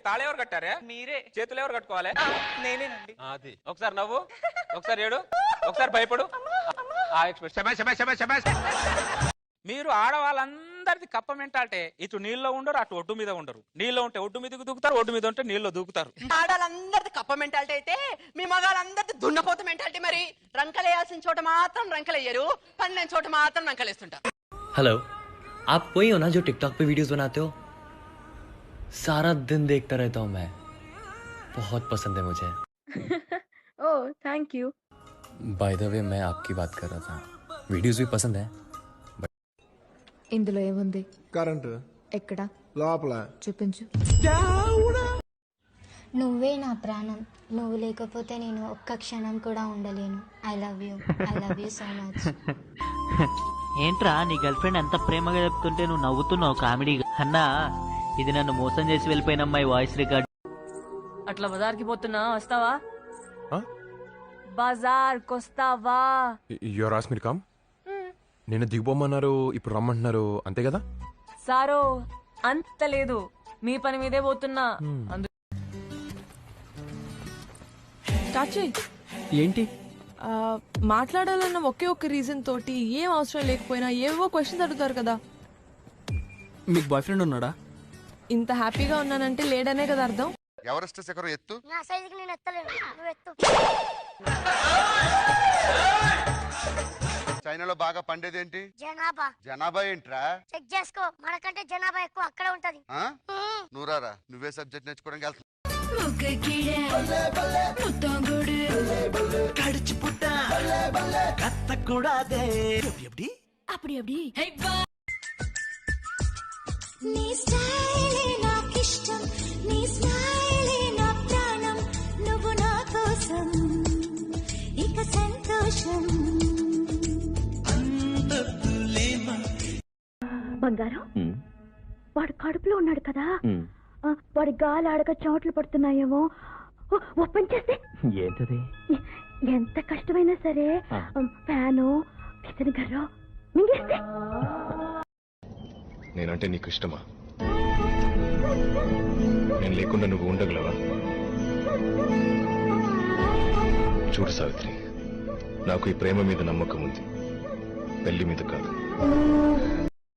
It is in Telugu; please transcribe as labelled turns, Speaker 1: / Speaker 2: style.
Speaker 1: తాళి ఎవరు కట్టారే?
Speaker 2: మీరే.
Speaker 1: చేతులు ఎవరు కట్టుకోవాలి?
Speaker 2: నేనేనండి.
Speaker 1: అది ఒకసారి నవ్వు, ఒకసారి ఏడు, ఒకసారి భయపడు. మీరు ఆడవాళ్ళందరిది కప్ప మెంటాలిటీ. ఇటు నీళ్ళలో ఉండరు, అటు ఒడ్డు మీద ఉండరు. నీళ్ళలో ఉంటే ఒడ్డు మీదకి దూకుతారు, ఒడ్డు మీద ఉంటే నీళ్ళలో దూకుతారు.
Speaker 2: ఆడాలందరిది కప్ప మెంటాలిటీ అయితే మీ మగాళ్ళందరిది దున్నపోత మెంటాలిటీ. మరి రంకలేయాల్సిన చోట మాత్రం రంకలేయ్యరు, పన్నెండు చోట మాత్రం రంకలేస్తుంటారు.
Speaker 3: हेलो, आप वही हो ना जो टिकटॉक पे वीडियोस बनाते हो? सारा दिन देखता रहता हूँ मैं, बहुत पसंद है मुझे।
Speaker 4: Oh thank you.
Speaker 3: By the way मैं आपकी बात कर रहा था, वीडियोस भी पसंद है।
Speaker 4: ఇందులో ఏముంది?
Speaker 5: కరెంట్
Speaker 4: ఎక్కడ?
Speaker 5: లోపల.
Speaker 4: చూపించు.
Speaker 6: నువ్వే నా ప్రాణం, నువ్వు లేకపోతే నేను ఒక్క క్షణం కూడా ఉండలేను. I love you so much.
Speaker 7: ఏంట్రా నీ గర్ల్ ఫ్రెండ్ ఎంత ప్రేమగా చెప్తుంటే నువ్వు నవ్వుతున్నావు కామెడీగా? అన్నా ఇది నన్ను మోసం చేసి వెళ్ళిపోయిన అమ్మాయి వాయిస్ రికార్డ్.
Speaker 8: అట్లా బజార్కి పోతున్నా, వస్తావా? బజార్కి వస్తావా?
Speaker 9: Your ask me to come. నేను దిగిపోమన్నారు, ఇప్పుడు రమ్మంటున్నారు, అంతే కదా?
Speaker 8: సారో అంత లేదు, మీ పని మీదే పోతున్నా.
Speaker 10: ఏంటి మాట్లాడాలన్న ఒకే ఒక్క రీజన్ తోటి ఏం అవసరం లేకపోయినా ఏవో క్వశ్చన్స్ అడుగుతారు కదా.
Speaker 5: మీకు బాయ్ ఫ్రెండ్ ఉన్నాడా?
Speaker 10: ఇంత హ్యాపీగా ఉన్నానంటే లేడనే కదా అర్థం.
Speaker 11: ఎవరెస్ట్ శిఖరం ఎత్తు.
Speaker 6: నా సైజుకి నేను ఎత్తలేను, నువ్వు ఎత్తు.
Speaker 11: చైనాలో బాగా పండేది ఏంటి?
Speaker 6: జనాభా.
Speaker 11: జనాభా ఏంట్రా?
Speaker 6: చెక్ చేసుకో, మనకంటే జనాభా ఎక్కువ అక్కడ ఉంటది.
Speaker 11: నువ్వురారా, నువ్వే సబ్జెక్ట్ నేర్చుకోవడానికి వెళ్తా.
Speaker 6: నీ స్టైలే నాకిష్టం, నీ స్మైలే నా ప్రాణం, నువ్వు నా కోసం ఇక సంతోషం. బంగారం, వాడు కడుపులో ఉన్నాడు కదా, వాడి గాలి ఆడక చోట్లు పడుతున్నాయేమో, ఓపెన్ చేస్తే
Speaker 7: ఏంటది?
Speaker 6: ఎంత కష్టమైనా సరే ఫ్యాను విసనగర్రో మింగేస్తే.
Speaker 9: నేనంటే నీకు ఇష్టమా? నేను లేకుండా నువ్వు ఉండగలవా? చూడు సావిత్రి, నాకు ఈ ప్రేమ మీద నమ్మకం ఉంది, పెళ్లి మీద కాదు.